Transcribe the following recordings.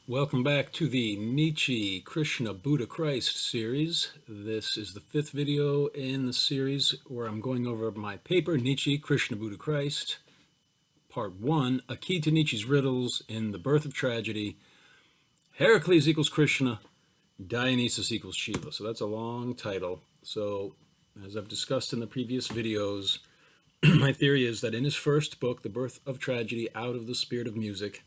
Welcome back to the Nietzsche, Krishna, Buddha, Christ series. This is the fifth video in the series where I'm going over my paper, Nietzsche, Krishna, Buddha, Christ, Part 1, A Key to Nietzsche's Riddles in the Birth of Tragedy, Heracles equals Krishna, Dionysus equals Shiva. So that's a long title. So as I've discussed in the previous videos, my theory is that in his first book, The Birth of Tragedy, Out of the Spirit of Music,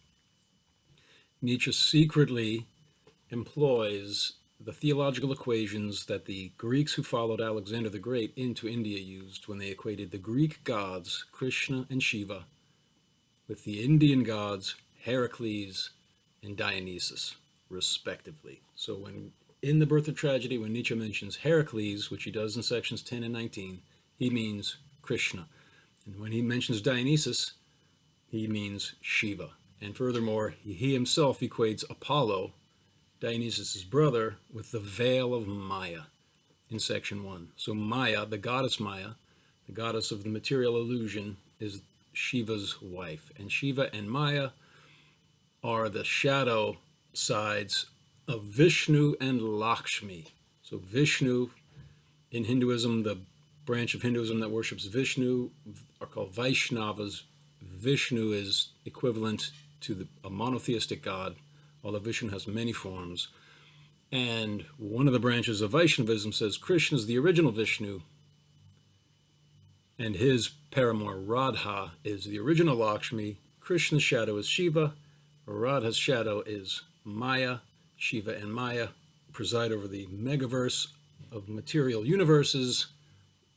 Nietzsche secretly employs the theological equations that the Greeks who followed Alexander the Great into India used when they equated the Greek gods, Krishna and Shiva, with the Indian gods, Heracles and Dionysus, respectively. So when in The Birth of Tragedy, when Nietzsche mentions Heracles, which he does in sections 10 and 19, he means Krishna. And when he mentions Dionysus, he means Shiva. And furthermore, he himself equates Apollo, Dionysus' brother, with the veil of Maya in section 1. So Maya, the goddess of the material illusion, is Shiva's wife. And Shiva and Maya are the shadow sides of Vishnu and Lakshmi. So Vishnu, in Hinduism, the branch of Hinduism that worships Vishnu are called Vaishnavas. Vishnu is equivalent to a monotheistic god, although Vishnu has many forms. And one of the branches of Vaishnavism says Krishna is the original Vishnu, and his paramour Radha is the original Lakshmi. Krishna's shadow is Shiva, Radha's shadow is Maya. Shiva and Maya preside over the megaverse of material universes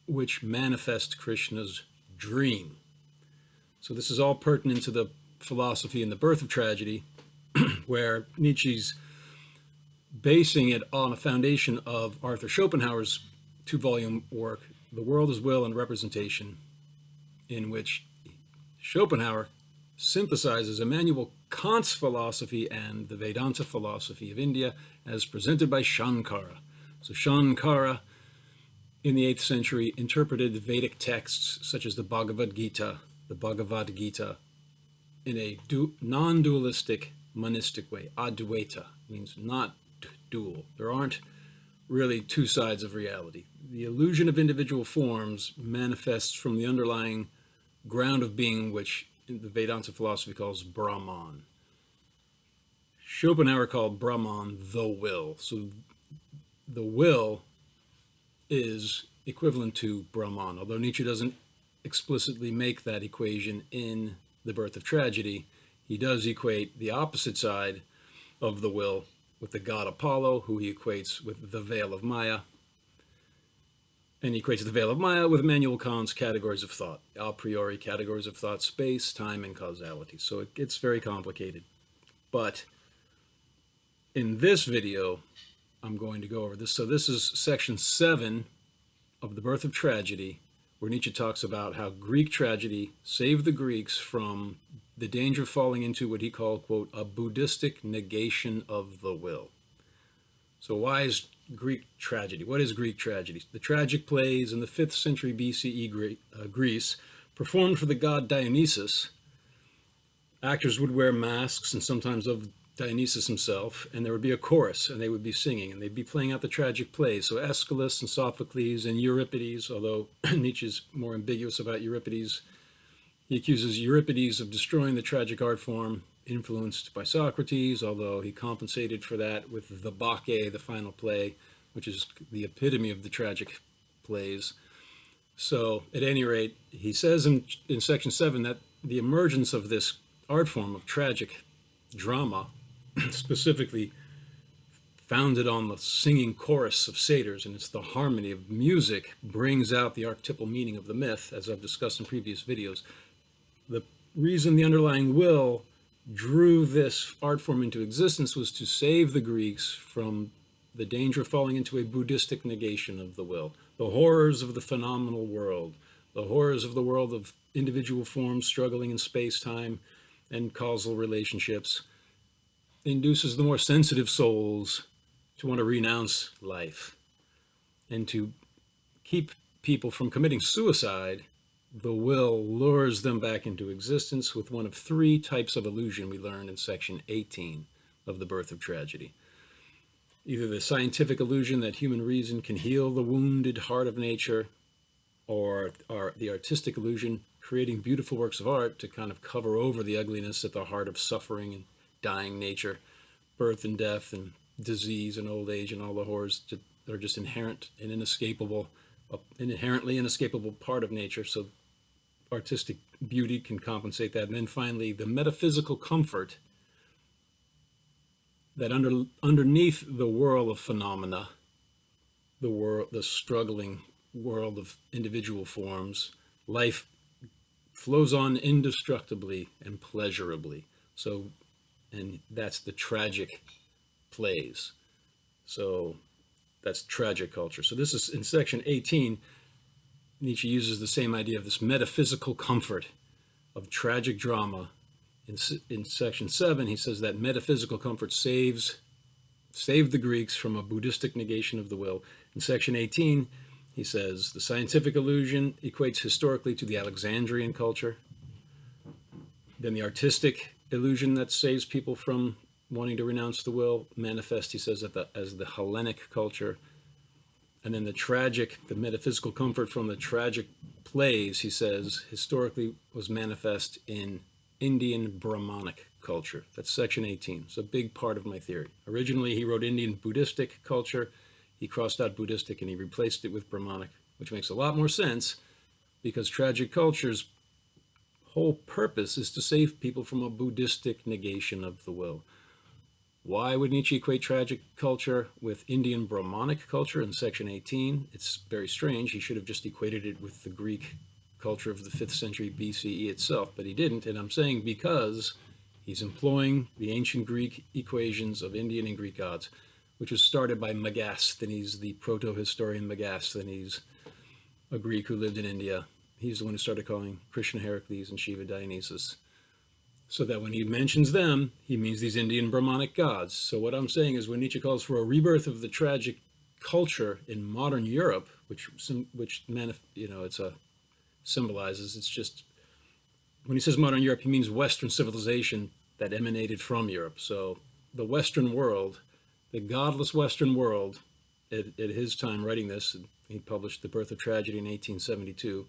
which manifest Krishna's dream. So this is all pertinent to the philosophy in The Birth of Tragedy, where Nietzsche's basing it on a foundation of Arthur Schopenhauer's two-volume work, The World as Will and Representation, in which Schopenhauer synthesizes Immanuel Kant's philosophy and the Vedanta philosophy of India as presented by Shankara. So Shankara, in the 8th century, interpreted Vedic texts such as the Bhagavad Gita, in a non-dualistic, monistic way. Advaita means not dual. There aren't really two sides of reality. The illusion of individual forms manifests from the underlying ground of being, which the Vedanta philosophy calls Brahman. Schopenhauer called Brahman the will. So the will is equivalent to Brahman, although Nietzsche doesn't explicitly make that equation in The Birth of Tragedy. He does equate the opposite side of the will with the god Apollo, who he equates with the veil of Maya. And he equates the veil of Maya with Immanuel Kant's categories of thought, a priori categories of thought, space, time, and causality. So it gets very complicated. But in this video, I'm going to go over this. So this is section 7 of The Birth of Tragedy, where Nietzsche talks about how Greek tragedy saved the Greeks from the danger of falling into what he called, quote, a Buddhistic negation of the will. So why is Greek tragedy? What is Greek tragedy? The tragic plays in the 5th century BCE Greece, performed for the god Dionysus. Actors would wear masks, and sometimes of Dionysus himself, and there would be a chorus, and they would be singing, and they'd be playing out the tragic plays. So Aeschylus and Sophocles and Euripides, although Nietzsche's more ambiguous about Euripides, he accuses Euripides of destroying the tragic art form, influenced by Socrates, although he compensated for that with the Bacchae, the final play, which is the epitome of the tragic plays. So at any rate, he says in section 7 that the emergence of this art form of tragic drama, specifically founded on the singing chorus of satyrs, and it's the harmony of music brings out the archetypal meaning of the myth, as I've discussed in previous videos. The reason the underlying will drew this art form into existence was to save the Greeks from the danger of falling into a Buddhistic negation of the will, the horrors of the phenomenal world, the horrors of the world of individual forms struggling in space-time and causal relationships, induces the more sensitive souls to want to renounce life and to keep people from committing suicide. The will lures them back into existence with one of 3 types of illusion we learned in section 18. of the birth of tragedy. Either the scientific illusion that human reason can heal the wounded heart of nature, or the artistic illusion creating beautiful works of art to kind of cover over the ugliness at the heart of suffering and dying nature, birth and death and disease and old age and all the horrors that are just inherent and inescapable, an inherently inescapable part of nature. So artistic beauty can compensate that. And then finally, the metaphysical comfort that underneath the whirl of phenomena, the struggling world of individual forms, life flows on indestructibly and pleasurably. So, and that's the tragic plays. So that's tragic culture. So this is in section 18. Nietzsche uses the same idea of this metaphysical comfort of tragic drama. In section 7, he says that metaphysical comfort saved the Greeks from a Buddhistic negation of the will. In section 18, he says the scientific illusion equates historically to the Alexandrian culture. Then the artistic illusion that saves people from wanting to renounce the will manifests, he says, as the Hellenic culture. And then the metaphysical comfort from the tragic plays, he says, historically was manifest in Indian Brahmanic culture. That's section 18. It's a big part of my theory. Originally, he wrote Indian Buddhistic culture. He crossed out Buddhistic and he replaced it with Brahmanic, which makes a lot more sense because tragic culture's whole purpose is to save people from a Buddhistic negation of the will. Why would Nietzsche equate tragic culture with Indian Brahmanic culture in section 18? It's very strange. He should have just equated it with the Greek culture of the 5th century BCE itself, but he didn't. And I'm saying because he's employing the ancient Greek equations of Indian and Greek gods, which was started by Megasthenes, the proto-historian Megasthenes, a Greek who lived in India. He's the one who started calling Krishna Heracles and Shiva Dionysus. So that when he mentions them, he means these Indian Brahmanic gods. So what I'm saying is when Nietzsche calls for a rebirth of the tragic culture in modern Europe, which symbolizes, it's just, when he says modern Europe, he means Western civilization that emanated from Europe. So the Western world, the godless Western world, at his time writing this, he published The Birth of Tragedy in 1872.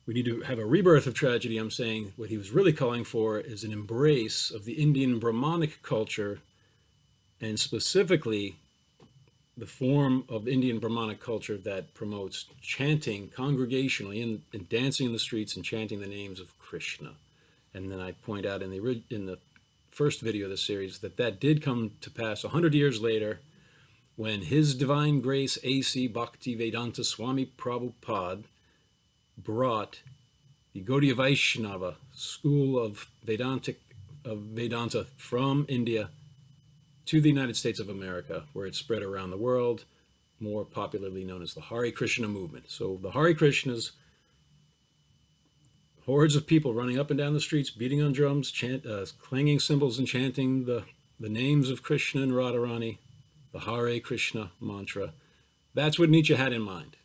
We need to have a rebirth of tragedy. I'm saying what he was really calling for is an embrace of the Indian Brahmanic culture, and specifically the form of Indian Brahmanic culture that promotes chanting congregationally and dancing in the streets and chanting the names of Krishna. And then I point out in the first video of this series that did come to pass 100 years later when His Divine Grace A.C. Bhaktivedanta Swami Prabhupada brought the Gaudiya Vaishnava school of Vedanta from India to the United States of America, where it spread around the world, more popularly known as the Hare Krishna movement. So the Hare Krishnas, hordes of people running up and down the streets, beating on drums, clanging cymbals and chanting the names of Krishna and Radharani, the Hare Krishna mantra. That's what Nietzsche had in mind.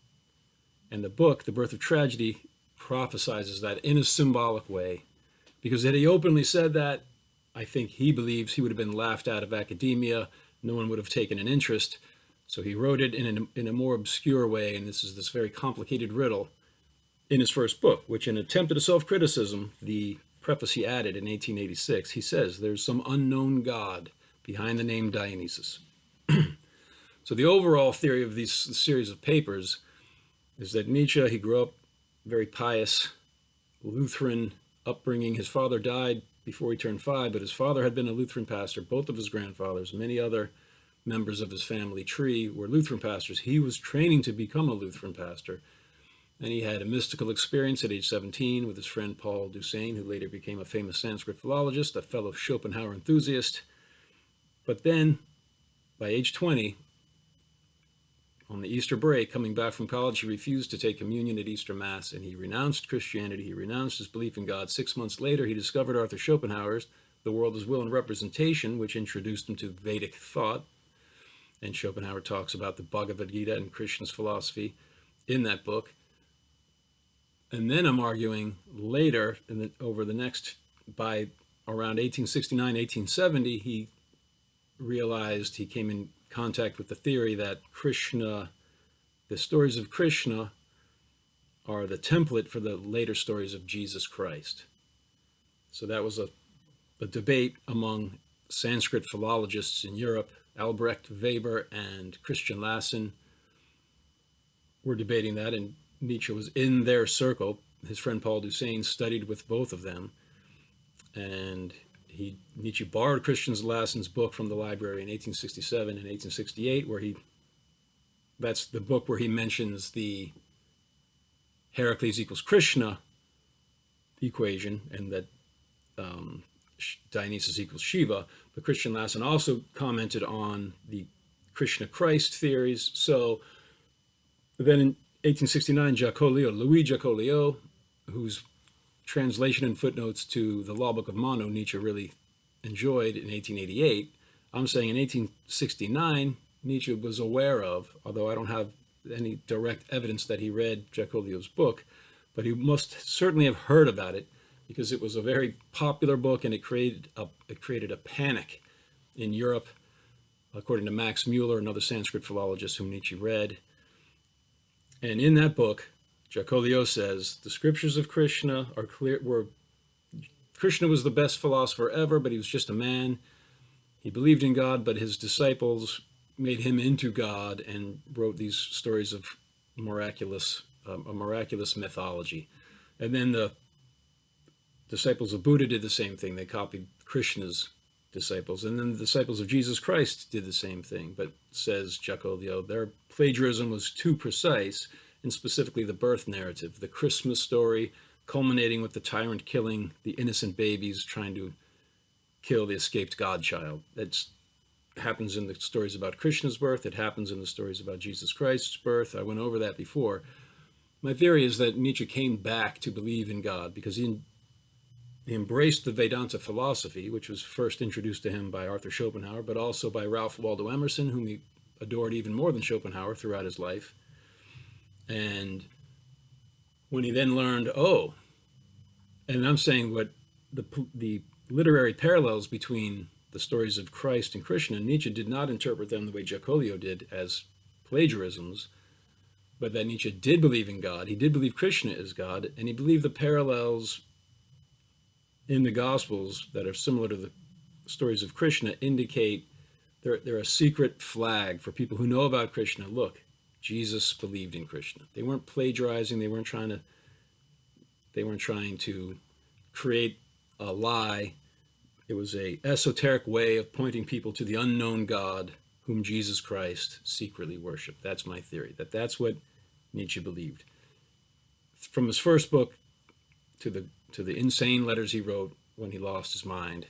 And the book, The Birth of Tragedy, prophesizes that in a symbolic way. Because had he openly said that, I think he believes he would have been laughed out of academia. No one would have taken an interest. So he wrote it in a more obscure way, and this is this very complicated riddle in his first book, which in an attempt at a self-criticism, the preface he added in 1886, he says, there's some unknown god behind the name Dionysius. So the overall theory of this series of papers is that Nietzsche, he grew up very pious, Lutheran upbringing. His father died before he turned 5, but his father had been a Lutheran pastor. Both of his grandfathers, many other members of his family tree were Lutheran pastors. He was training to become a Lutheran pastor. And he had a mystical experience at age 17 with his friend Paul Deussen, who later became a famous Sanskrit philologist, a fellow Schopenhauer enthusiast. But then, by age 20, on the Easter break, coming back from college, he refused to take communion at Easter Mass, and he renounced Christianity. He renounced his belief in God. 6 months later, he discovered Arthur Schopenhauer's The World as Will and Representation, which introduced him to Vedic thought. And Schopenhauer talks about the Bhagavad Gita and Krishna's philosophy in that book. And then I'm arguing later, by around 1869, 1870, he realized, he came in contact with the theory that Krishna, the stories of Krishna, are the template for the later stories of Jesus Christ. So that was a debate among Sanskrit philologists in Europe. Albrecht Weber and Christian Lassen were debating that, and Nietzsche was in their circle. His friend Paul Deussen studied with both of them, and Nietzsche borrowed Christian Lassen's book from the library in 1867 and 1868, where that's the book where he mentions the Heracles equals Krishna equation, and that Dionysus equals Shiva. But Christian Lassen also commented on the Krishna Christ theories. So then in 1869, Louis Jacques, whose translation and footnotes to the Law Book of Mono Nietzsche really enjoyed in 1888, I'm saying in 1869, Nietzsche was aware of, although I don't have any direct evidence that he read Jacques book, but he must certainly have heard about it, because it was a very popular book, and it created a panic in Europe, according to Max Mueller, another Sanskrit philologist whom Nietzsche read. And in that book, Jacques says the scriptures of Krishna are clear. Krishna was the best philosopher ever, but he was just a man. He believed in God, but his disciples made him into God and wrote these stories of a miraculous mythology. And then the disciples of Buddha did the same thing. They copied Krishna's disciples. And then the disciples of Jesus Christ did the same thing. But says Jacques, their plagiarism was too precise, and specifically the birth narrative, the Christmas story, culminating with the tyrant killing the innocent babies, trying to kill the escaped godchild. That happens in the stories about Krishna's birth. It happens in the stories about Jesus Christ's birth. I went over that before. My theory is that Nietzsche came back to believe in God because he embraced the Vedanta philosophy, which was first introduced to him by Arthur Schopenhauer, but also by Ralph Waldo Emerson, whom he adored even more than Schopenhauer throughout his life. And when he then learned, and I'm saying what the literary parallels between the stories of Christ and Krishna, Nietzsche did not interpret them the way Jacques did, as plagiarisms, but that Nietzsche did believe in God. He did believe Krishna is God, and he believed the parallels in the Gospels that are similar to the stories of Krishna indicate they're a secret flag for people who know about Krishna. Look, Jesus believed in Krishna. They weren't plagiarizing. They weren't trying to create a lie. It was a esoteric way of pointing people to the unknown God whom Jesus Christ secretly worshipped. That's my theory, that's what Nietzsche believed. From his first book to the insane letters he wrote when he lost his mind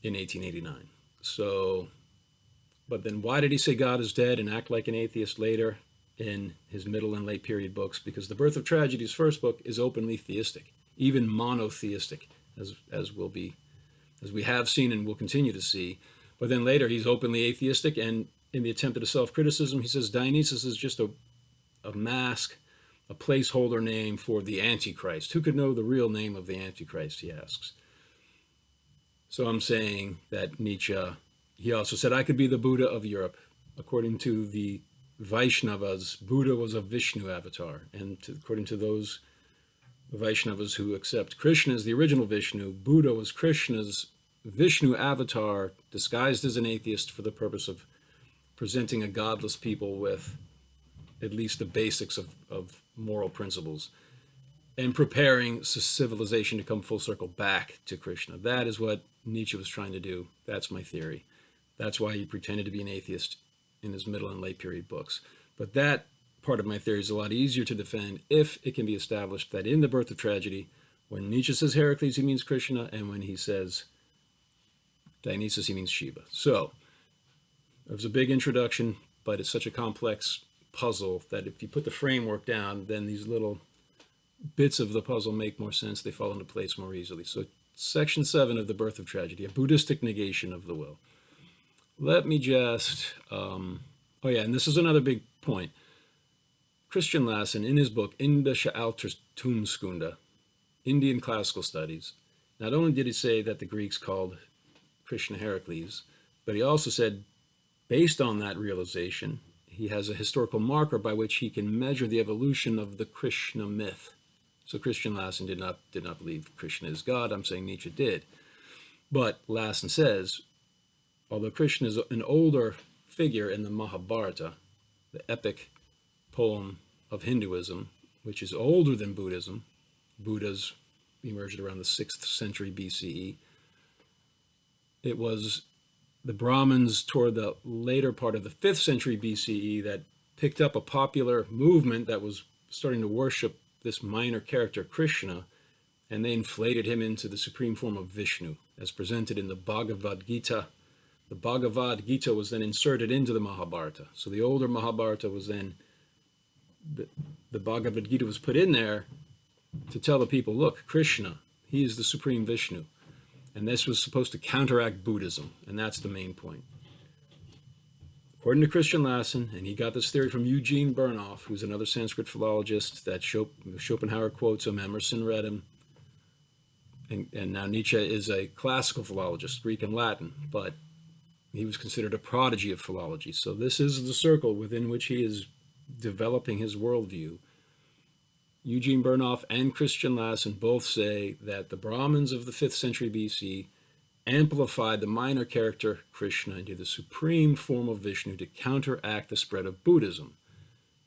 in 1889. So, but then why did he say God is dead and act like an atheist later in his middle and late period books? Because The Birth of Tragedy's first book is openly theistic, even monotheistic, as we have seen and will continue to see. But then later he's openly atheistic, and in the attempt at a self-criticism, he says Dionysus is just a mask, a placeholder name for the Antichrist. Who could know the real name of the Antichrist, he asks. So I'm saying that Nietzsche, he also said, I could be the Buddha of Europe. According to the Vaishnavas, Buddha was a Vishnu avatar. And according to those Vaishnavas who accept Krishna as the original Vishnu, Buddha was Krishna's Vishnu avatar disguised as an atheist for the purpose of presenting a godless people with at least the basics of moral principles and preparing civilization to come full circle back to Krishna. That is what Nietzsche was trying to do. That's my theory. That's why he pretended to be an atheist in his middle and late period books. But that part of my theory is a lot easier to defend if it can be established that in The Birth of Tragedy, when Nietzsche says Heracles, he means Krishna, and when he says Dionysus, he means Shiva. So it was a big introduction, but it's such a complex puzzle that if you put the framework down, then these little bits of the puzzle make more sense. They fall into place more easily. So section 7 of The Birth of Tragedy, a Buddhistic negation of the will. Let me just, and this is another big point. Christian Lassen, in his book, Indische Altertumskunde, Indian Classical Studies, not only did he say that the Greeks called Krishna Heracles, But he also said, based on that realization, he has a historical marker by which he can measure the evolution of the Krishna myth. So Christian Lassen did not believe Krishna is God. I'm saying Nietzsche did. But Lassen says, although Krishna is an older figure in the Mahabharata, the epic poem of Hinduism, which is older than Buddhism, Buddha's emerged around the 6th century BCE, it was the Brahmins toward the later part of the 5th century BCE that picked up a popular movement that was starting to worship this minor character, Krishna, and they inflated him into the supreme form of Vishnu, as presented in the Bhagavad Gita. The Bhagavad Gita was then inserted into the Mahabharata. So the older Mahabharata was then, the Bhagavad Gita was put in there to tell the people, look, Krishna, he is the supreme Vishnu. And this was supposed to counteract Buddhism, and that's the main point. According to Christian Lassen, and he got this theory from Eugene Burnoff, who's another Sanskrit philologist that Schopenhauer quotes him, Emerson read him, and now Nietzsche is a classical philologist, Greek and Latin, but he was considered a prodigy of philology. So this is the circle within which he is developing his worldview. Eugene Burnoff and Christian Lassen both say that the Brahmins of the 5th century BC amplified the minor character Krishna into the supreme form of Vishnu to counteract the spread of Buddhism.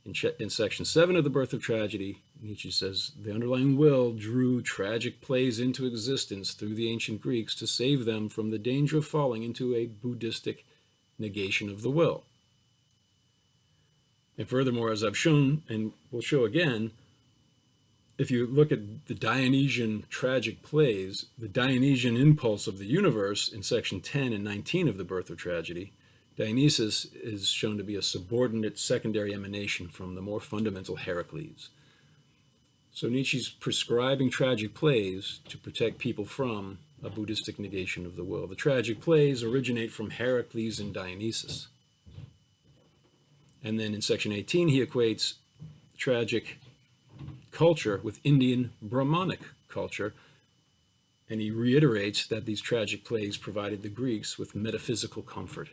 In section 7 of The Birth of Tragedy, Nietzsche says, the underlying will drew tragic plays into existence through the ancient Greeks to save them from the danger of falling into a Buddhistic negation of the will. And furthermore, as I've shown, and will show again, if you look at the Dionysian tragic plays, the Dionysian impulse of the universe in section 10 and 19 of The Birth of Tragedy, Dionysus is shown to be a subordinate secondary emanation from the more fundamental Heracles. So Nietzsche's prescribing tragic plays to protect people from a Buddhistic negation of the will. The tragic plays originate from Heracles and Dionysus. And then in section 18, he equates tragic culture with Indian Brahmanic culture, and he reiterates that these tragic plays provided the Greeks with metaphysical comfort.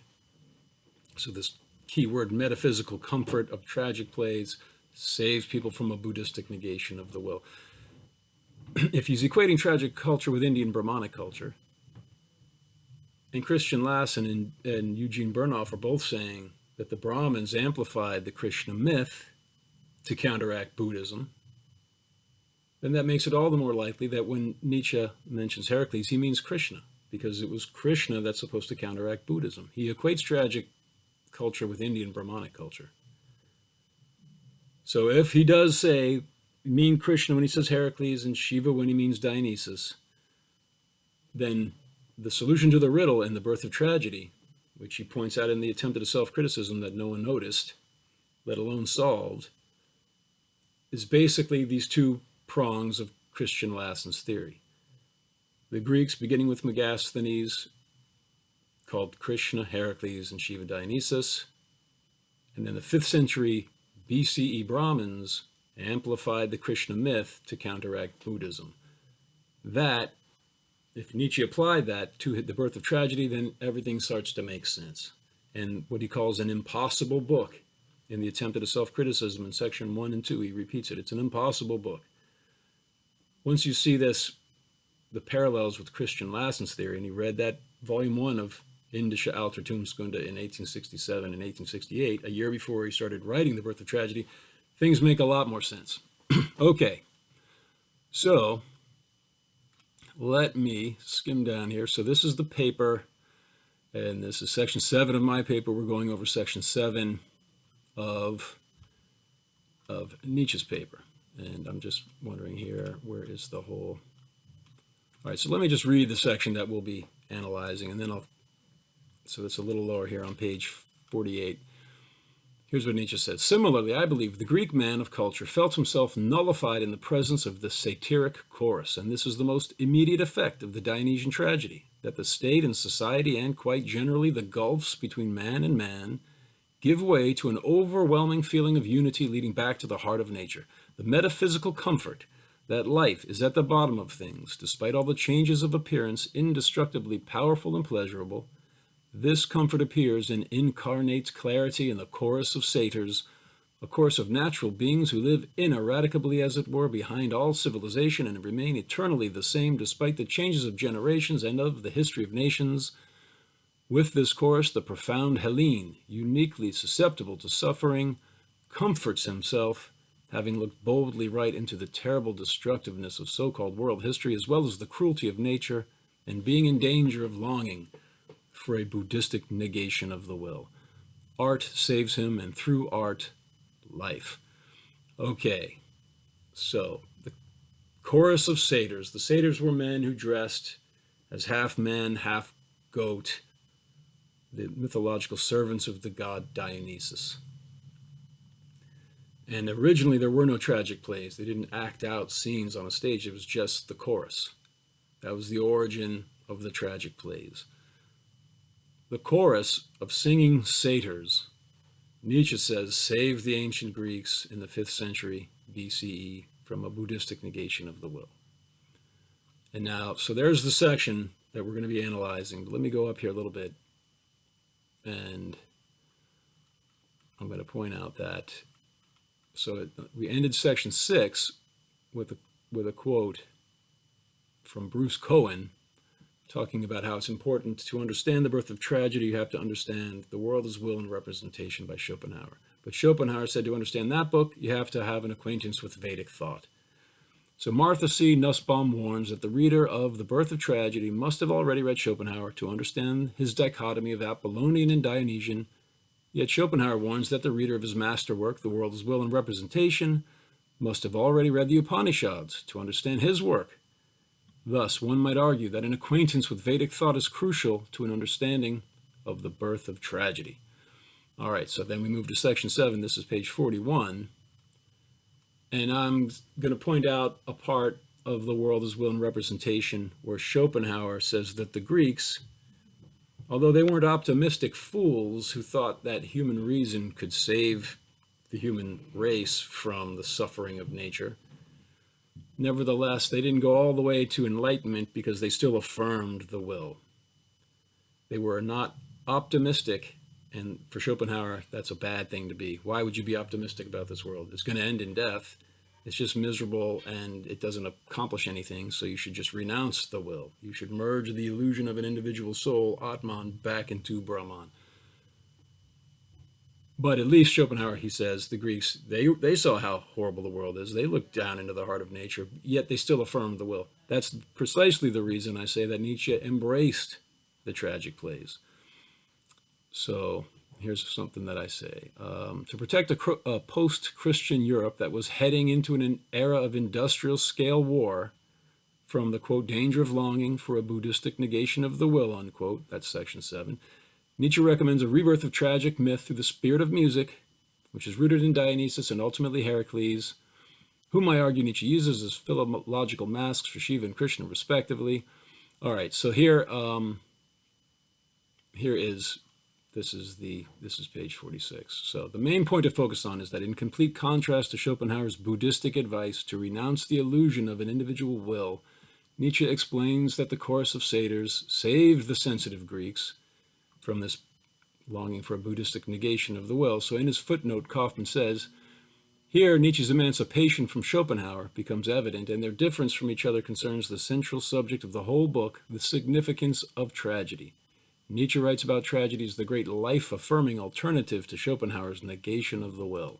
So this key word, metaphysical comfort of tragic plays, saves people from a Buddhistic negation of the will. If he's equating tragic culture with Indian Brahmanic culture, and Christian Lassen and Eugene Burnoff are both saying that the Brahmins amplified the Krishna myth to counteract Buddhism, then that makes it all the more likely that when Nietzsche mentions Heracles, he means Krishna, because it was Krishna that's supposed to counteract Buddhism. He equates tragic culture with Indian Brahmanic culture. So if he does say, mean Krishna when he says Heracles and Shiva when he means Dionysus, then the solution to the riddle in The Birth of Tragedy, which he points out in the attempt at a self-criticism that no one noticed, let alone solved, is basically these two prongs of Christian Lassen's theory. The Greeks, beginning with Megasthenes, called Krishna Heracles and Shiva Dionysus, and then the 5th century BCE Brahmins amplified the Krishna myth to counteract Buddhism. That, if Nietzsche applied that to The Birth of Tragedy, then everything starts to make sense. And what he calls an impossible book, in the attempt at a self-criticism in section 1 and 2, he repeats it. It's an impossible book. Once you see this, the parallels with Christian Lassen's theory, and he read that volume 1 of Indische Altertumskunde in 1867 and 1868, a year before he started writing The Birth of Tragedy, things make a lot more sense. Okay, so let me skim down here. So this is the paper, and this is section 7 of my paper. We're going over section 7 of Nietzsche's paper. And I'm just wondering here, where is the whole... All right, so let me just read the section that we'll be analyzing, and then so it's a little lower here on page 48. Here's what Nietzsche says. Similarly, I believe the Greek man of culture felt himself nullified in the presence of the satiric chorus, and this is the most immediate effect of the Dionysian tragedy, that the state and society, and quite generally the gulfs between man and man, give way to an overwhelming feeling of unity leading back to the heart of nature. The metaphysical comfort that life is at the bottom of things, despite all the changes of appearance, indestructibly powerful and pleasurable, This comfort appears in incarnate clarity in the chorus of satyrs, a chorus of natural beings who live ineradicably, as it were, behind all civilization and remain eternally the same despite the changes of generations and of the history of nations. With this chorus, the profound Hellene, uniquely susceptible to suffering, comforts himself, having looked boldly right into the terrible destructiveness of so-called world history, as well as the cruelty of nature, and being in danger of longing for a Buddhistic negation of the will. Art saves him, and through art, life. Okay, so the chorus of satyrs. The satyrs were men who dressed as half man, half goat, the mythological servants of the god Dionysus. And originally there were no tragic plays. They didn't act out scenes on a stage. It was just the chorus. That was the origin of the tragic plays. The chorus of singing satyrs, Nietzsche says, saved the ancient Greeks in the 5th century BCE from a Buddhistic negation of the will. And now, so there's the section that we're going to be analyzing. But let me go up here a little bit, and I'm going to point out that, so we ended section 6 with a quote from Bruce Cohen, talking about how it's important to understand the birth of tragedy. You have to understand The World as Will and Representation by Schopenhauer. But Schopenhauer said to understand that book, you have to have an acquaintance with Vedic thought. So Martha C. Nussbaum warns that the reader of The Birth of Tragedy must have already read Schopenhauer to understand his dichotomy of Apollonian and Dionysian. Yet Schopenhauer warns that the reader of his masterwork, The World as Will and Representation, must have already read the Upanishads to understand his work. Thus, one might argue that an acquaintance with Vedic thought is crucial to an understanding of the birth of tragedy. All right, so then we move to section 7. This is page 41. And I'm going to point out a part of The World as Will and Representation where Schopenhauer says that the Greeks, although they weren't optimistic fools who thought that human reason could save the human race from the suffering of nature, nevertheless, they didn't go all the way to enlightenment because they still affirmed the will. They were not optimistic, and for Schopenhauer, that's a bad thing to be. Why would you be optimistic about this world? It's going to end in death. It's just miserable, and it doesn't accomplish anything, so you should just renounce the will. You should merge the illusion of an individual soul, Atman, back into Brahman. But at least Schopenhauer, he says, the Greeks, they saw how horrible the world is. They looked down into the heart of nature, yet they still affirmed the will. That's precisely the reason I say that Nietzsche embraced the tragic plays. So here's something that I say. To protect a post-Christian Europe that was heading into an era of industrial scale war from the, quote, danger of longing for a Buddhistic negation of the will, unquote, that's section 7, Nietzsche recommends a rebirth of tragic myth through the spirit of music, which is rooted in Dionysus and ultimately Heracles, whom I argue Nietzsche uses as philological masks for Shiva and Krishna, respectively. All right, so here is page 46. So the main point to focus on is that in complete contrast to Schopenhauer's Buddhistic advice to renounce the illusion of an individual will, Nietzsche explains that the chorus of satyrs saved the sensitive Greeks from this longing for a Buddhistic negation of the will. So in his footnote, Kaufman says, here Nietzsche's emancipation from Schopenhauer becomes evident, and their difference from each other concerns the central subject of the whole book, the significance of tragedy. Nietzsche writes about tragedy as the great life-affirming alternative to Schopenhauer's negation of the will.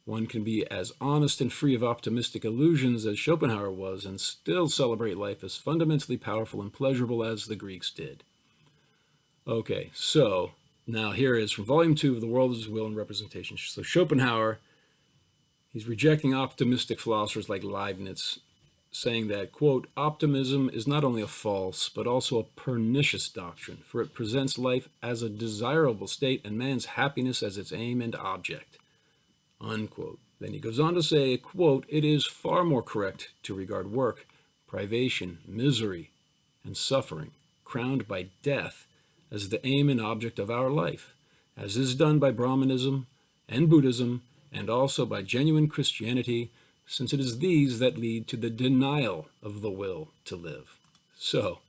One can be as honest and free of optimistic illusions as Schopenhauer was and still celebrate life as fundamentally powerful and pleasurable as the Greeks did. Okay, so now here is from Volume 2 of The World as Will and Representation. So Schopenhauer, he's rejecting optimistic philosophers like Leibniz, saying that, quote, optimism is not only a false, but also a pernicious doctrine, for it presents life as a desirable state and man's happiness as its aim and object, unquote. Then he goes on to say, quote, it is far more correct to regard work, privation, misery, and suffering, crowned by death, as the aim and object of our life, as is done by Brahmanism and Buddhism, and also by genuine Christianity, since it is these that lead to the denial of the will to live. So,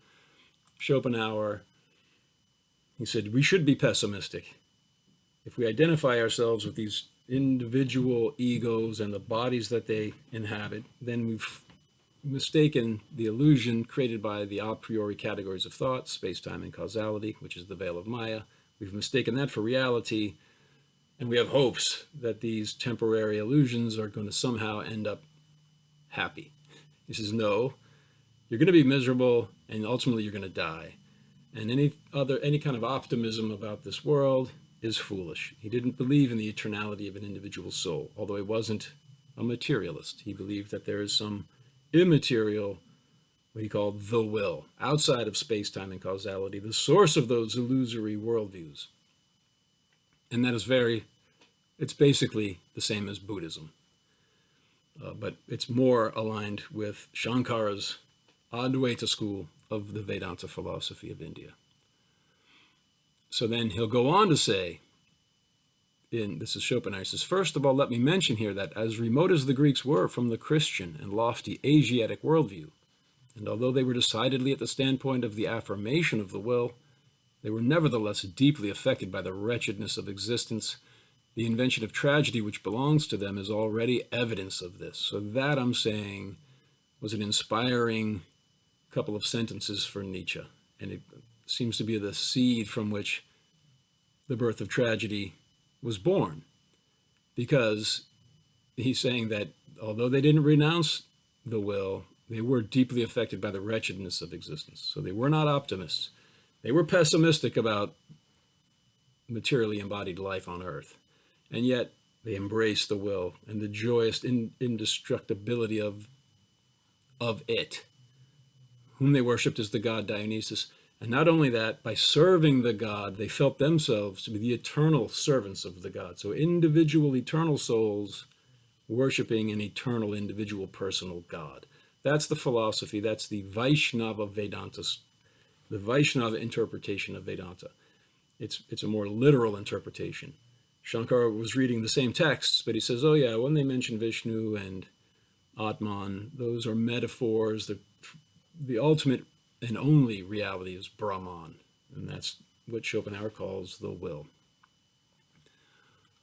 Schopenhauer He said, we should be pessimistic. If we identify ourselves with these individual egos and the bodies that they inhabit, then we've mistaken the illusion created by the a priori categories of thought, space-time and causality, which is the veil of Maya. We've mistaken that for reality, and we have hopes that these temporary illusions are going to somehow end up happy. He says, no, you're going to be miserable, and ultimately you're going to die. And any kind of optimism about this world is foolish. He didn't believe in the eternality of an individual soul, although he wasn't a materialist. He believed that there is some immaterial, what he called the will, outside of space-time and causality, the source of those illusory worldviews. And that is it's basically the same as Buddhism. But it's more aligned with Shankara's Advaita school of the Vedanta philosophy of India. So then he'll go on to say, this is Schopenhauer, says, first of all, let me mention here that as remote as the Greeks were from the Christian and lofty Asiatic worldview, and although they were decidedly at the standpoint of the affirmation of the will, they were nevertheless deeply affected by the wretchedness of existence. The invention of tragedy which belongs to them is already evidence of this. So that, I'm saying, was an inspiring couple of sentences for Nietzsche. And it seems to be the seed from which the birth of tragedy was born. Because he's saying that although they didn't renounce the will, they were deeply affected by the wretchedness of existence. So they were not optimists. They were pessimistic about materially embodied life on earth. And yet they embraced the will and the joyous indestructibility of it. Whom they worshipped as the god Dionysus. And not only that, by serving the god, they felt themselves to be the eternal servants of the god. So individual eternal souls worshiping an eternal individual personal god. That's the philosophy. That's the Vaishnava Vedanta, the Vaishnava interpretation of Vedanta. It's a more literal interpretation. Shankara was reading the same texts, but he says, oh yeah, when they mention Vishnu and Atman, those are metaphors. The ultimate and only reality is Brahman, and that's what Schopenhauer calls the will.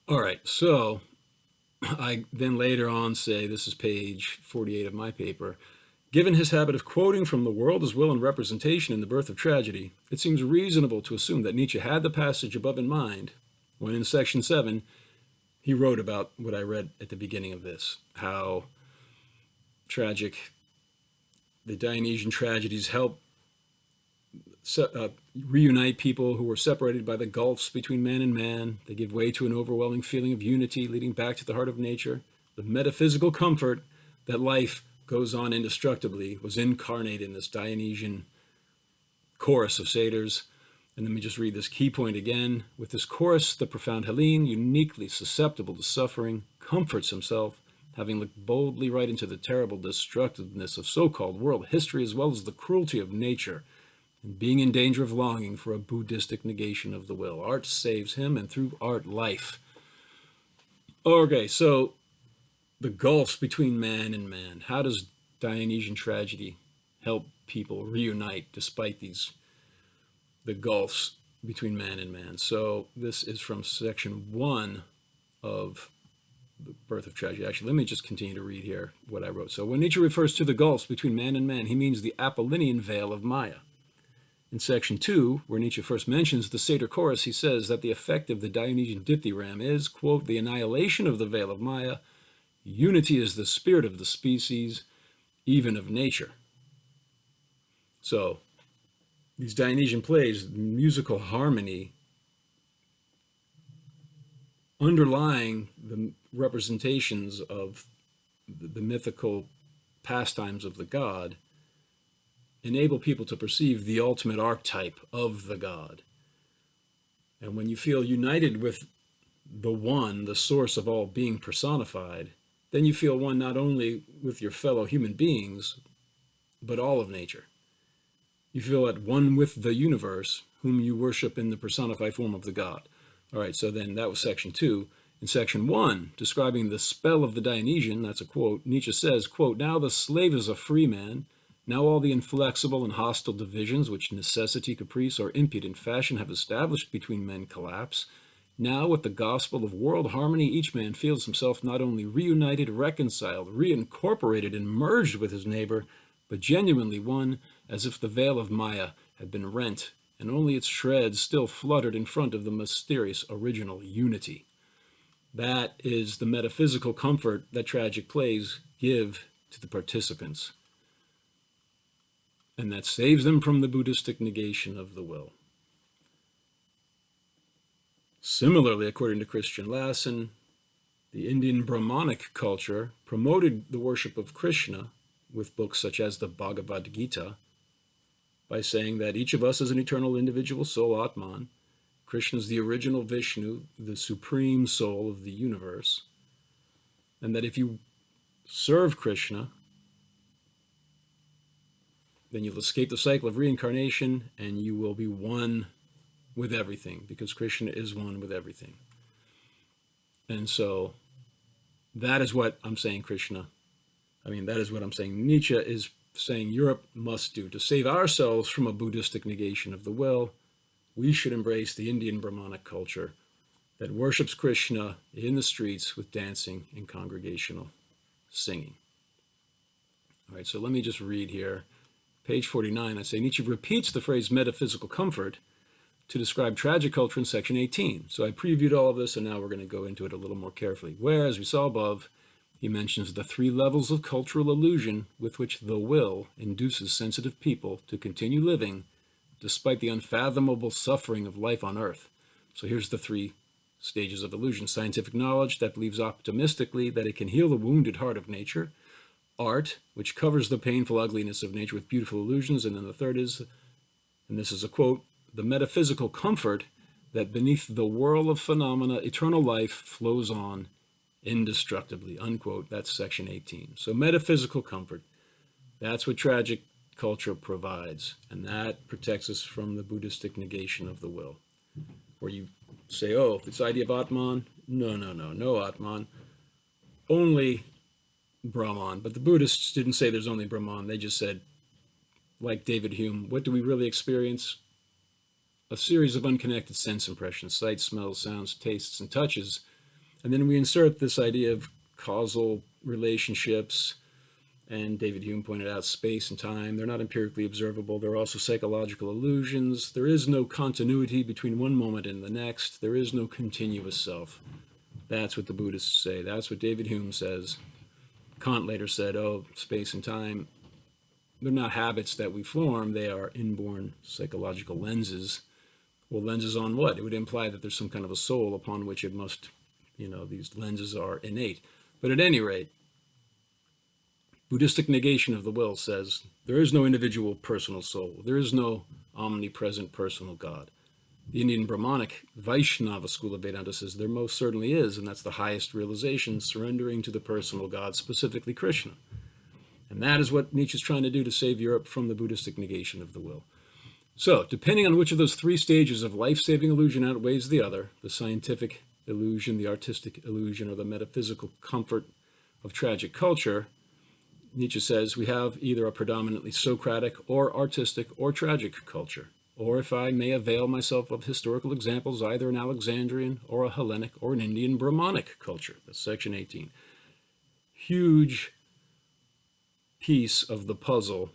All right, so I then later on say, this is page 48 of my paper, given his habit of quoting from The World as Will and Representation in The Birth of Tragedy, it seems reasonable to assume that Nietzsche had the passage above in mind when in section 7 he wrote about what I read at the beginning of this, how tragic the Dionysian tragedies help reunite people who were separated by the gulfs between man and man. They give way to an overwhelming feeling of unity, leading back to the heart of nature. The metaphysical comfort that life goes on indestructibly was incarnated in this Dionysian chorus of satyrs. And let me just read this key point again. With this chorus, the profound Hellene, uniquely susceptible to suffering, comforts himself, having looked boldly right into the terrible destructiveness of so-called world history as well as the cruelty of nature, and being in danger of longing for a Buddhistic negation of the will. Art saves him, and through art, life. Okay, so the gulfs between man and man. How does Dionysian tragedy help people reunite despite the gulfs between man and man? So this is from section 1 of The Birth of Tragedy. Actually, let me just continue to read here what I wrote. So when Nietzsche refers to the gulfs between man and man, he means the Apollinian veil of Maya. In section 2, where Nietzsche first mentions the satyr chorus, he says that the effect of the Dionysian dithyramb is, quote, the annihilation of the veil of Maya. Unity is the spirit of the species, even of nature. So these Dionysian plays, musical harmony, underlying the representations of the mythical pastimes of the god, enable people to perceive the ultimate archetype of the god. And when you feel united with the one, the source of all being personified, then you feel one not only with your fellow human beings, but all of nature. You feel at one with the universe, whom you worship in the personified form of the god. All right, so then that was section 2. In section 1, describing the spell of the Dionysian, that's a quote, Nietzsche says, quote, now the slave is a free man, Now all the inflexible and hostile divisions which necessity, caprice, or impudent fashion have established between men collapse. Now, with the gospel of world harmony, each man feels himself not only reunited, reconciled, reincorporated, and merged with his neighbor, but genuinely one, as if the veil of Maya had been rent, and only its shreds still fluttered in front of the mysterious original unity. That is the metaphysical comfort that tragic plays give to the participants, and that saves them from the Buddhistic negation of the will. Similarly, according to Christian Lassen, the Indian Brahmanic culture promoted the worship of Krishna with books such as the Bhagavad Gita by saying that each of us is an eternal individual soul, Atman. Krishna is the original Vishnu, the supreme soul of the universe, and that if you serve Krishna, then you'll escape the cycle of reincarnation and you will be one with everything, because Krishna is one with everything. And so that is what I'm saying that is what I'm saying Nietzsche is saying Europe must do. To save ourselves from a Buddhistic negation of the will, we should embrace the Indian Brahmanic culture that worships Krishna in the streets with dancing and congregational singing. All right, so let me just read here. Page 49, I say Nietzsche repeats the phrase metaphysical comfort to describe tragic culture in section 18. So I previewed all of this, and now we're going to go into it a little more carefully. Where, as we saw above, he mentions the three levels of cultural illusion with which the will induces sensitive people to continue living despite the unfathomable suffering of life on earth. So here's the three stages of illusion. Scientific knowledge that believes optimistically that it can heal the wounded heart of nature. Art, which covers the painful ugliness of nature with beautiful illusions. And then the third is, and this is a quote, the metaphysical comfort that beneath the whirl of phenomena, eternal life flows on indestructibly, unquote. That's section 18. So metaphysical comfort, that's what tragic culture provides, and that protects us from the Buddhistic negation of the will, where you say, oh, this idea of Atman, no Atman, only Brahman. But the Buddhists didn't say there's only Brahman. They just said, like David Hume, what do we really experience? A series of unconnected sense impressions, sights, smells, sounds, tastes, and touches. And then we insert this idea of causal relationships, and David Hume pointed out space and time. They're not empirically observable. They're also psychological illusions. There is no continuity between one moment and the next. There is no continuous self. That's what the Buddhists say. That's what David Hume says. Kant later said, oh, space and time, they're not habits that we form. They are inborn psychological lenses. Well, lenses on what? It would imply that there's some kind of a soul upon which it must, these lenses are innate. But at any rate, Buddhistic negation of the will says there is no individual personal soul. There is no omnipresent personal God. The Indian Brahmanic Vaishnava school of Vedanta says there most certainly is, and that's the highest realization, surrendering to the personal God, specifically Krishna. And that is what Nietzsche is trying to do to save Europe from the Buddhistic negation of the will. So, depending on which of those three stages of life-saving illusion outweighs the other, the scientific illusion, the artistic illusion, or the metaphysical comfort of tragic culture, Nietzsche says we have either a predominantly Socratic or artistic or tragic culture. Or if I may avail myself of historical examples, either an Alexandrian or a Hellenic or an Indian Brahmanic culture. That's section 18. Huge piece of the puzzle,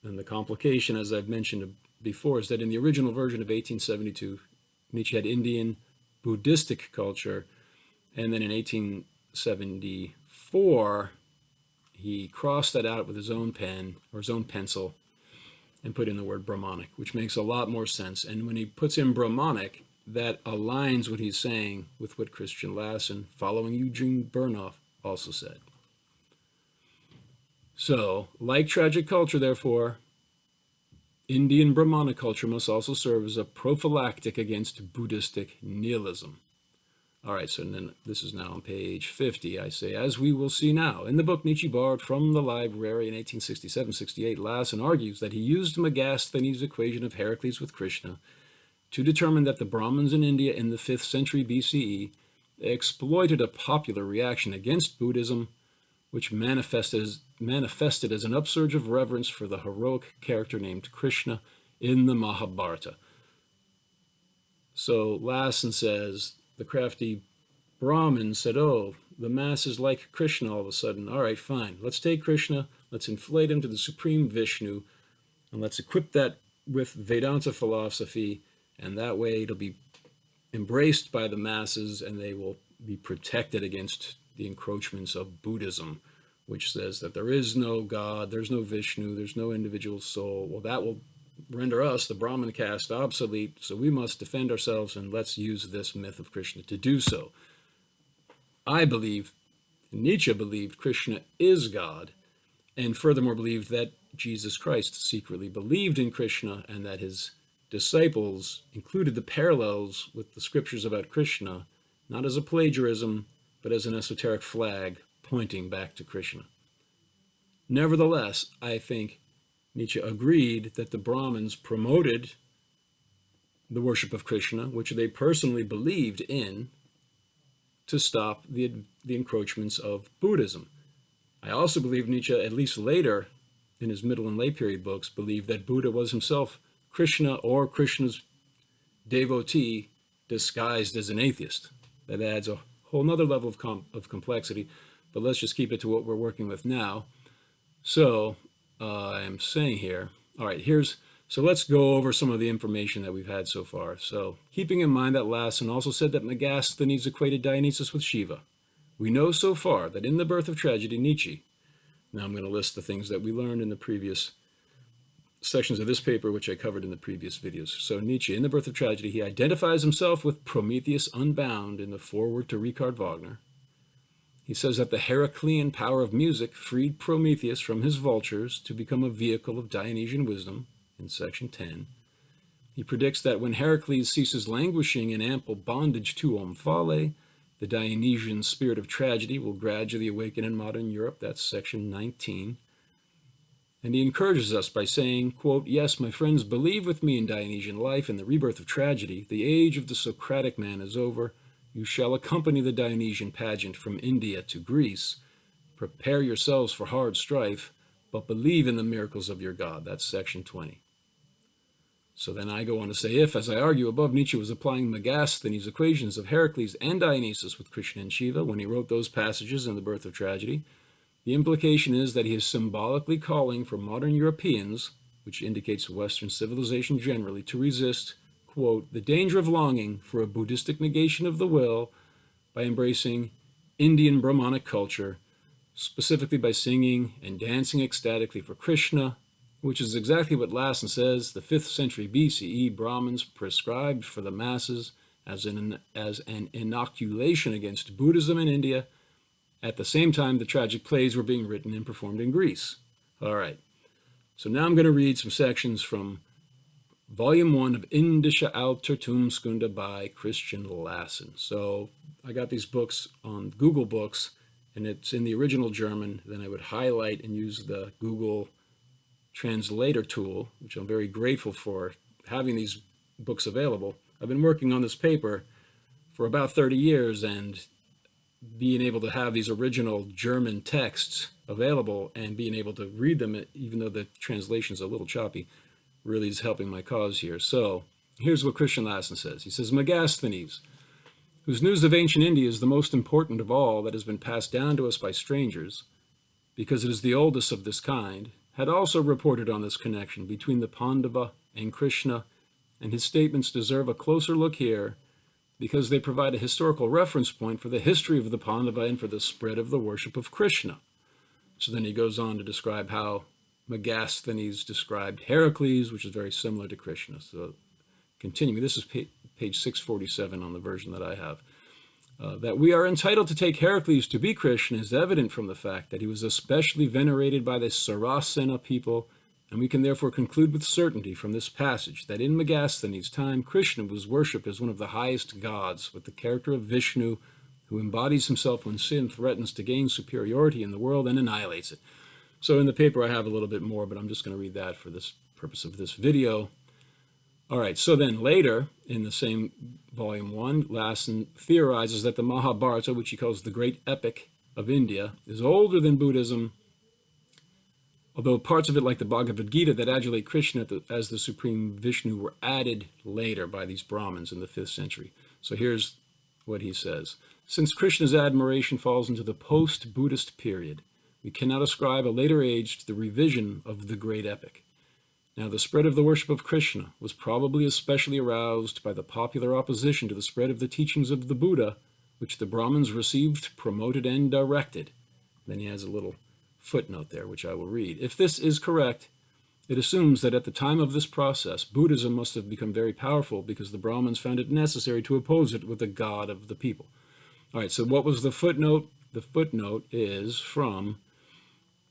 and the complication, as I've mentioned before, is that in the original version of 1872, Nietzsche had Indian Buddhistic culture, and then in 1874, he crossed that out with his own pen or his own pencil and put in the word Brahmanic, which makes a lot more sense. And when he puts in Brahmanic, that aligns what he's saying with what Christian Lassen, following Eugene Burnoff, also said. So, like tragic culture, therefore, Indian Brahmanic culture must also serve as a prophylactic against Buddhistic nihilism. All right, so then this is now on page 50. I say, as we will see now, in the book Nietzsche borrowed from the library in 1867-68, Lassen argues that he used Megasthenes' equation of Heracles with Krishna to determine that the Brahmins in India in the 5th century BCE exploited a popular reaction against Buddhism, which manifested manifested as an upsurge of reverence for the heroic character named Krishna in the Mahabharata. So Lassen says, the crafty Brahmin said, oh, the masses like Krishna all of a sudden. All right, fine. Let's take Krishna, let's inflate him to the supreme Vishnu, and let's equip that with Vedanta philosophy, and that way it'll be embraced by the masses and they will be protected against the encroachments of Buddhism, which says that there is no God, there's no Vishnu, there's no individual soul. Well, that will render us, the Brahmin caste, obsolete, so we must defend ourselves, and let's use this myth of Krishna to do so. I believe, Nietzsche believed Krishna is God, and furthermore believed that Jesus Christ secretly believed in Krishna, and that his disciples included the parallels with the scriptures about Krishna, not as a plagiarism, but as an esoteric flag pointing back to Krishna. Nevertheless, I think Nietzsche agreed that the Brahmins promoted the worship of Krishna, which they personally believed in, to stop the encroachments of Buddhism. I also believe Nietzsche, at least later in his middle and late period books, believed that Buddha was himself Krishna or Krishna's devotee disguised as an atheist. That adds a whole nother level of complexity, but let's just keep it to what we're working with now. So I'm saying here, all right, so let's go over some of the information that we've had so far. So keeping in mind that Lassen also said that Megasthenes equated Dionysius with Shiva, we know so far that in The Birth of Tragedy, Nietzsche, now I'm going to list the things that we learned in the previous sections of this paper, which I covered in the previous videos. So Nietzsche, in The Birth of Tragedy, he identifies himself with Prometheus Unbound in the foreword to Richard Wagner. He says that the Heraclean power of music freed Prometheus from his vultures to become a vehicle of Dionysian wisdom in section 10. He predicts that when Heracles ceases languishing in ample bondage to Omphale, the Dionysian spirit of tragedy will gradually awaken in modern Europe. That's section 19. And he encourages us by saying, quote, yes, my friends, believe with me in Dionysian life and the rebirth of tragedy. The age of the Socratic man is over. You shall accompany the Dionysian pageant from India to Greece. Prepare yourselves for hard strife, but believe in the miracles of your God. That's section 20. So then I go on to say, if, as I argue above, Nietzsche was applying Megasthenes' equations of Heracles and Dionysus with Krishna and Shiva when he wrote those passages in The Birth of Tragedy, the implication is that he is symbolically calling for modern Europeans, which indicates Western civilization generally, to resist, quote, the danger of longing for a Buddhistic negation of the will by embracing Indian Brahmanic culture, specifically by singing and dancing ecstatically for Krishna, which is exactly what Lassen says the 5th century BCE Brahmins prescribed for the masses as an inoculation against Buddhism in India. At the same time, the tragic plays were being written and performed in Greece. All right, so now I'm going to read some sections from Volume 1 of Indische Altertumskunde by Christian Lassen. So I got these books on Google Books, and it's in the original German. Then I would highlight and use the Google translator tool, which I'm very grateful for having these books available. I've been working on this paper for about 30 years, and being able to have these original German texts available and being able to read them, even though the translation's a little choppy, really is helping my cause here. So here's what Christian Lassen says. He says, Megasthenes, whose news of ancient India is the most important of all that has been passed down to us by strangers, because it is the oldest of this kind, had also reported on this connection between the Pandava and Krishna, and his statements deserve a closer look here because they provide a historical reference point for the history of the Pandava and for the spread of the worship of Krishna. So then he goes on to describe how Megasthenes described Heracles, which is very similar to Krishna. So continuing, this is page 647 on the version that I have. That we are entitled to take Heracles to be Krishna is evident from the fact that he was especially venerated by the Saracena people, and we can therefore conclude with certainty from this passage that in Megasthenes' time, Krishna was worshipped as one of the highest gods, with the character of Vishnu, who embodies himself when sin threatens to gain superiority in the world and annihilates it. So in the paper I have a little bit more, but I'm just going to read that for this purpose of this video. All right, so then later, in the same volume 1, Lassen theorizes that the Mahabharata, which he calls the great epic of India, is older than Buddhism although parts of it, like the Bhagavad Gita, that adulate Krishna as the supreme Vishnu, were added later by these Brahmins in the 5th century. So here's what he says. Since Krishna's admiration falls into the post-Buddhist period, we cannot ascribe a later age to the revision of the great epic. Now, the spread of the worship of Krishna was probably especially aroused by the popular opposition to the spread of the teachings of the Buddha, which the Brahmins received, promoted, and directed. Then he has a little footnote there, which I will read. If this is correct, it assumes that at the time of this process, Buddhism must have become very powerful because the Brahmins found it necessary to oppose it with the god of the people. All right, so what was the footnote? The footnote is from,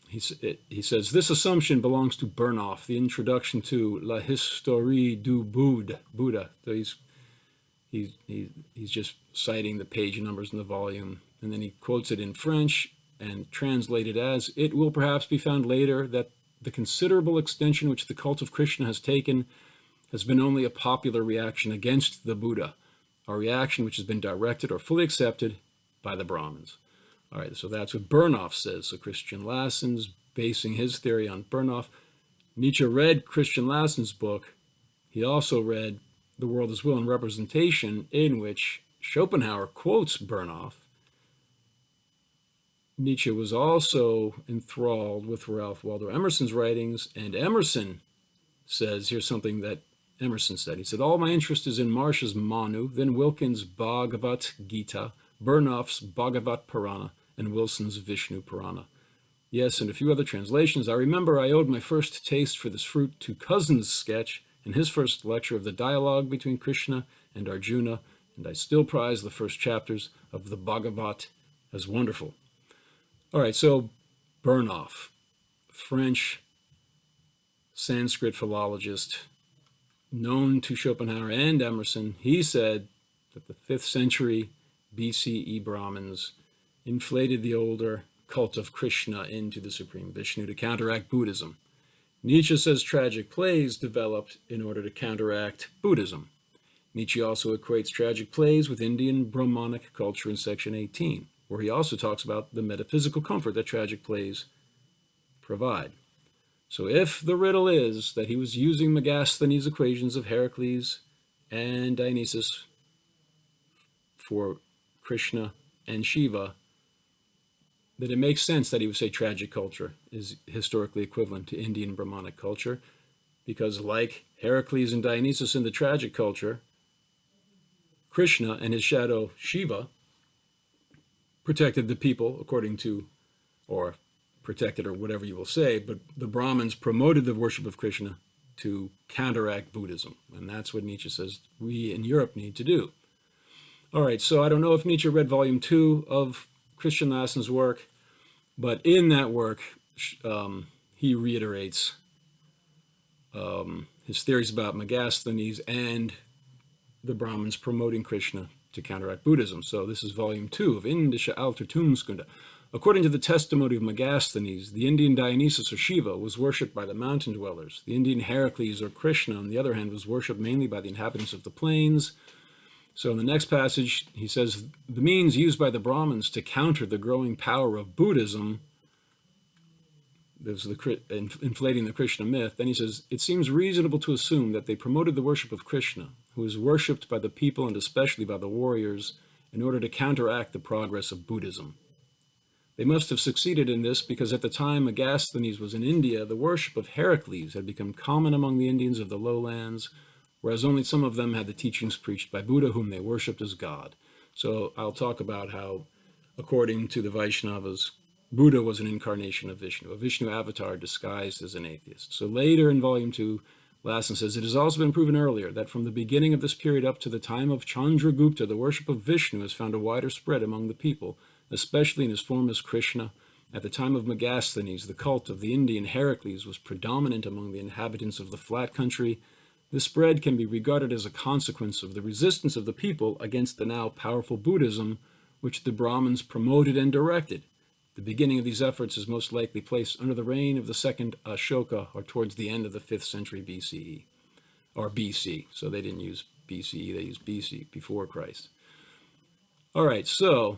he says, this assumption belongs to Burnoff, the introduction to La Histoire du Buddha. So he's just citing the page numbers in the volume, and then he quotes it in French and translated as, it will perhaps be found later that the considerable extension which the cult of Krishna has taken has been only a popular reaction against the Buddha, a reaction which has been directed or fully accepted by the Brahmins. All right, so that's what Burnoff says. So Christian Lassen's basing his theory on Burnoff. Nietzsche read Christian Lassen's book. He also read The World as Will and Representation, in which Schopenhauer quotes Burnoff. Nietzsche was also enthralled with Ralph Waldo Emerson's writings, and Emerson says, here's something that Emerson said. He said, all my interest is in Marsh's Manu, then Wilkins' Bhagavad Gita, Burnoff's Bhagavat Purana, and Wilson's Vishnu Purana. Yes, and a few other translations. I remember I owed my first taste for this fruit to Cousin's sketch in his first lecture of the dialogue between Krishna and Arjuna, and I still prize the first chapters of the Bhagavat as wonderful. All right, so Burnoff, French Sanskrit philologist, known to Schopenhauer and Emerson, he said that the 5th century BCE Brahmins inflated the older cult of Krishna into the supreme Vishnu to counteract Buddhism. Nietzsche says tragic plays developed in order to counteract Buddhism. Nietzsche also equates tragic plays with Indian Brahmanic culture in section 18, where he also talks about the metaphysical comfort that tragic plays provide. So if the riddle is that he was using Megasthenes' equations of Heracles and Dionysius for Krishna and Shiva, that it makes sense that he would say tragic culture is historically equivalent to Indian Brahmanic culture, because like Heracles and Dionysius in the tragic culture, Krishna and his shadow Shiva protected the people according to, or protected or whatever you will say, but the Brahmins promoted the worship of Krishna to counteract Buddhism. And that's what Nietzsche says we in Europe need to do. All right, so I don't know if Nietzsche read volume 2 of Christian Lassen's work, but in that work, he reiterates his theories about Megasthenes and the Brahmins promoting Krishna to counteract Buddhism. So this is volume 2 of Indische Altertumskunde. According to the testimony of Megasthenes, the Indian Dionysus or Shiva was worshipped by the mountain dwellers. The Indian Heracles or Krishna, on the other hand, was worshipped mainly by the inhabitants of the plains. So in the next passage, he says, the means used by the Brahmins to counter the growing power of Buddhism, there's inflating the Krishna myth. Then he says, it seems reasonable to assume that they promoted the worship of Krishna, who is worshipped by the people and especially by the warriors, in order to counteract the progress of Buddhism. They must have succeeded in this because at the time Megasthenes was in India, the worship of Heracles had become common among the Indians of the lowlands, whereas only some of them had the teachings preached by Buddha, whom they worshipped as God. So I'll talk about how, according to the Vaishnavas, Buddha was an incarnation of Vishnu, a Vishnu avatar disguised as an atheist. So later in volume 2, Lassen says, it has also been proven earlier that from the beginning of this period up to the time of Chandragupta, the worship of Vishnu has found a wider spread among the people, especially in his form as Krishna. At the time of Megasthenes, the cult of the Indian Heracles was predominant among the inhabitants of the flat country. This spread can be regarded as a consequence of the resistance of the people against the now powerful Buddhism, which the Brahmins promoted and directed. The beginning of these efforts is most likely placed under the reign of the second Ashoka, or towards the end of the 5th century BCE, or BC. So they didn't use BCE, they used BC, before Christ. All right, so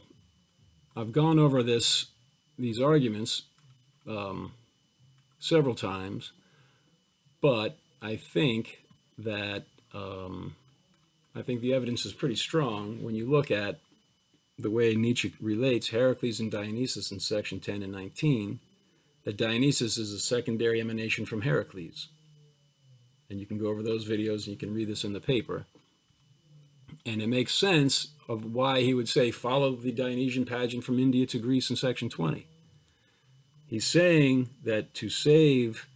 I've gone over these arguments. several times, but I think that the evidence is pretty strong when you look at the way Nietzsche relates Heracles and Dionysus in section 10 and 19, that Dionysus is a secondary emanation from Heracles. And you can go over those videos and you can read this in the paper. And it makes sense of why he would say, follow the Dionysian pageant from India to Greece in section 20. He's saying that to save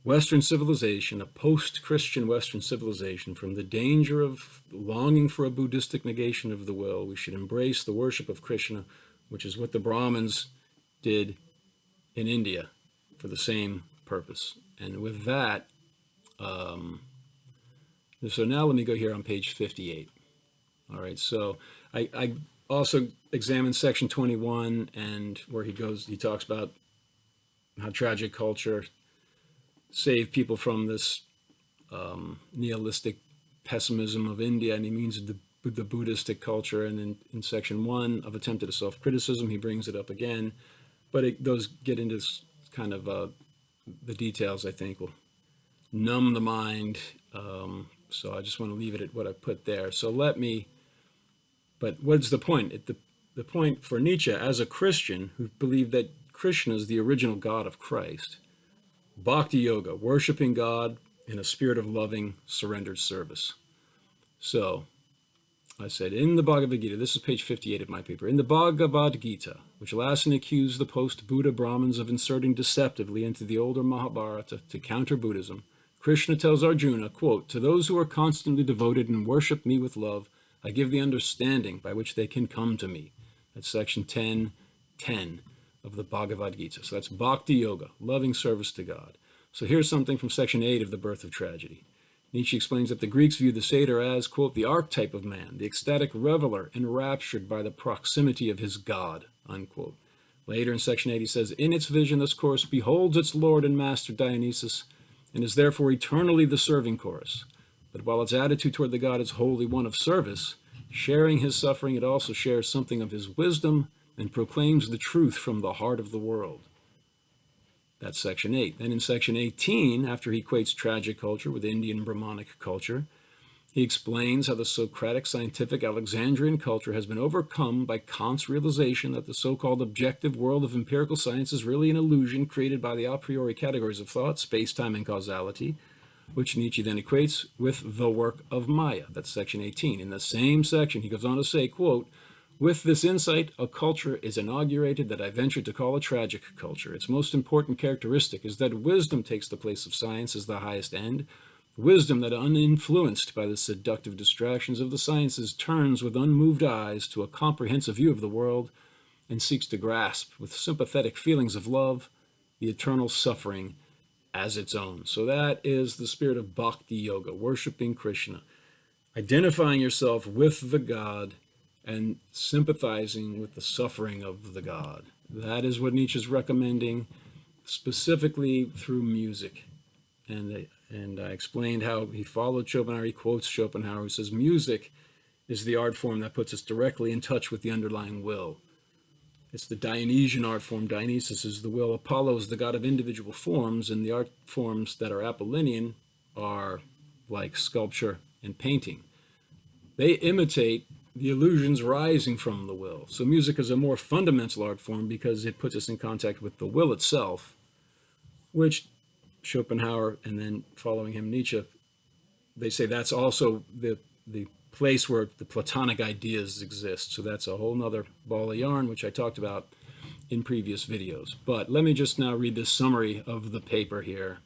Western civilization, a post-Christian Western civilization, from the danger of longing for a Buddhistic negation of the will, we should embrace the worship of Krishna, which is what the Brahmins did in India for the same purpose. And with that, so now let me go here on page 58. All right, so I also examined section 21, and where he talks about how tragic culture saved people from this nihilistic pessimism of India, and he means the Buddhistic culture. And in section 1 of Attempted Self-Criticism, he brings it up again, but those get into kind of the details, I think, will numb the mind. So I just want to leave it at what I put there. But what's the point? The point for Nietzsche, as a Christian who believed that Krishna is the original God of Christ, Bhakti Yoga, worshiping God in a spirit of loving, surrendered service. So I said, in the Bhagavad Gita, this is page 58 of my paper, in the Bhagavad Gita, which Lassen accused the post-Buddha Brahmins of inserting deceptively into the older Mahabharata to counter Buddhism, Krishna tells Arjuna, quote, to those who are constantly devoted and worship me with love, I give the understanding by which they can come to me. That's section 10:10 of the Bhagavad Gita. So that's Bhakti Yoga, loving service to God. So here's something from section 8 of The Birth of Tragedy. Nietzsche explains that the Greeks viewed the satyr as, quote, the archetype of man, the ecstatic reveler enraptured by the proximity of his God, unquote. Later in section 8 he says, in its vision this chorus beholds its lord and master Dionysus, and is therefore eternally the serving chorus. But while its attitude toward the god is wholly one of service, sharing his suffering, it also shares something of his wisdom and proclaims the truth from the heart of the world. That's section 8. Then in section 18, after he equates tragic culture with Indian Brahmanic culture, he explains how the Socratic scientific Alexandrian culture has been overcome by Kant's realization that the so-called objective world of empirical science is really an illusion created by the a priori categories of thought, space-time, and causality, which Nietzsche then equates with the work of Maya. That's section 18. In the same section, he goes on to say, quote, with this insight, a culture is inaugurated that I venture to call a tragic culture. Its most important characteristic is that wisdom takes the place of science as the highest end. Wisdom that, uninfluenced by the seductive distractions of the sciences, turns with unmoved eyes to a comprehensive view of the world and seeks to grasp with sympathetic feelings of love the eternal suffering as its own. So that is the spirit of Bhakti Yoga, worshiping Krishna, identifying yourself with the God and sympathizing with the suffering of the God. That is what Nietzsche is recommending, specifically through music. And I explained how he followed Schopenhauer. He quotes Schopenhauer, who says music is the art form that puts us directly in touch with the underlying will. It's the Dionysian art form. Dionysus is the will. Apollo is the god of individual forms, and the art forms that are Apollonian are like sculpture and painting. They imitate the illusions rising from the will. So music is a more fundamental art form because it puts us in contact with the will itself, which Schopenhauer and then following him Nietzsche, they say that's also the place where the Platonic ideas exist. So that's a whole nother ball of yarn, which I talked about in previous videos. But let me just now read this summary of the paper here,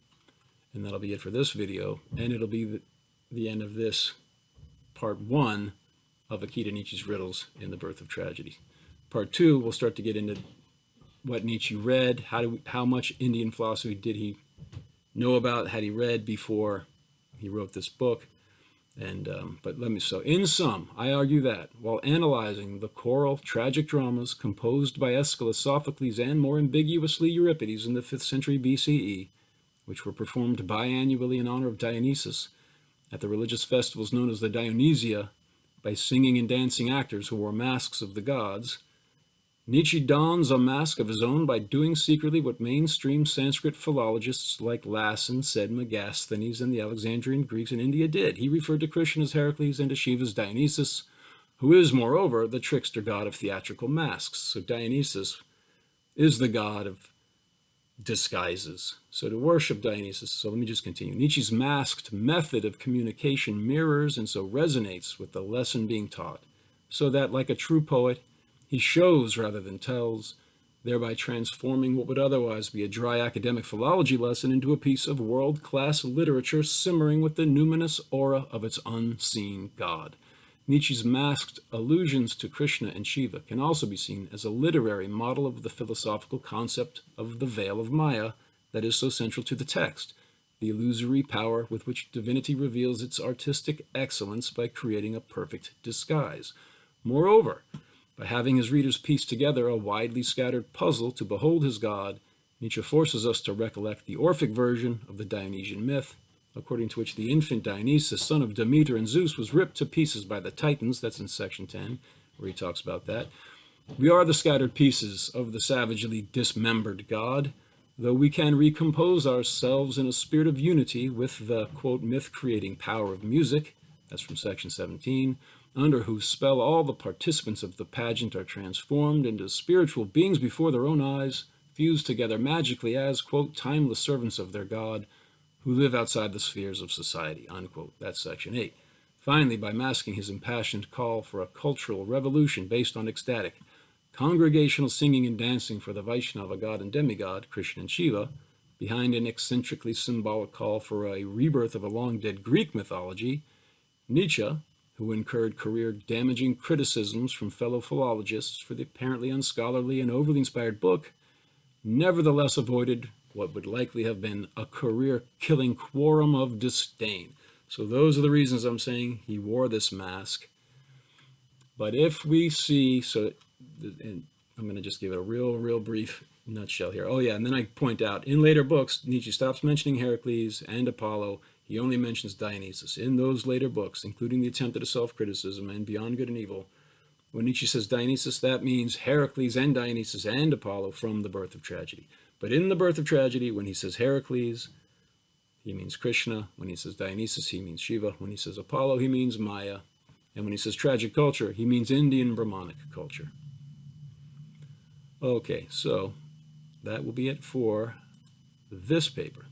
and that'll be it for this video, and it'll be the end of this part 1 of Akita Nietzsche's Riddles in The Birth of Tragedy. Part 2, we'll start to get into what Nietzsche read, how much Indian philosophy did he know about, had he read before he wrote this book. And so in sum, I argue that while analyzing the choral tragic dramas composed by Aeschylus, Sophocles, and more ambiguously Euripides in the 5th century BCE, which were performed biannually in honor of Dionysus at the religious festivals known as the Dionysia by singing and dancing actors who wore masks of the gods, Nietzsche dons a mask of his own by doing secretly what mainstream Sanskrit philologists like Lassen, said Megasthenes, and the Alexandrian Greeks in India did. He referred to Krishna as Heracles and to Shiva as Dionysus, who is, moreover, the trickster god of theatrical masks. So Dionysus is the god of disguises. So to worship Dionysus, so let me just continue. Nietzsche's masked method of communication mirrors and so resonates with the lesson being taught, so that, like a true poet, he shows rather than tells, thereby transforming what would otherwise be a dry academic philology lesson into a piece of world-class literature simmering with the numinous aura of its unseen God. Nietzsche's masked allusions to Krishna and Shiva can also be seen as a literary model of the philosophical concept of the veil of Maya that is so central to the text, the illusory power with which divinity reveals its artistic excellence by creating a perfect disguise. Moreover, by having his readers piece together a widely scattered puzzle to behold his God, Nietzsche forces us to recollect the Orphic version of the Dionysian myth, according to which the infant Dionysus, son of Demeter and Zeus, was ripped to pieces by the Titans. That's in section 10, where he talks about that. We are the scattered pieces of the savagely dismembered God, though we can recompose ourselves in a spirit of unity with the, quote, myth-creating power of music. That's from section 17, under whose spell all the participants of the pageant are transformed into spiritual beings before their own eyes, fused together magically as, quote, timeless servants of their God, who live outside the spheres of society, unquote. That's section 8. Finally, by masking his impassioned call for a cultural revolution based on ecstatic, congregational singing and dancing for the Vaishnava god and demigod, Krishna and Shiva, behind an eccentrically symbolic call for a rebirth of a long-dead Greek mythology, Nietzsche, who incurred career-damaging criticisms from fellow philologists for the apparently unscholarly and overly inspired book, nevertheless avoided what would likely have been a career-killing quorum of disdain. So those are the reasons I'm saying he wore this mask. But if we see, so, and I'm going to just give it a real brief nutshell here. Oh yeah, and then I point out, in later books, Nietzsche stops mentioning Heracles and Apollo. He only mentions Dionysus. In those later books, including the attempt at a self-criticism and Beyond Good and Evil, when Nietzsche says Dionysus, that means Heracles and Dionysus and Apollo from The Birth of Tragedy. But in The Birth of Tragedy, when he says Heracles, he means Krishna. When he says Dionysus, he means Shiva. When he says Apollo, he means Maya. And when he says tragic culture, he means Indian Brahmanic culture. Okay, so that will be it for this paper.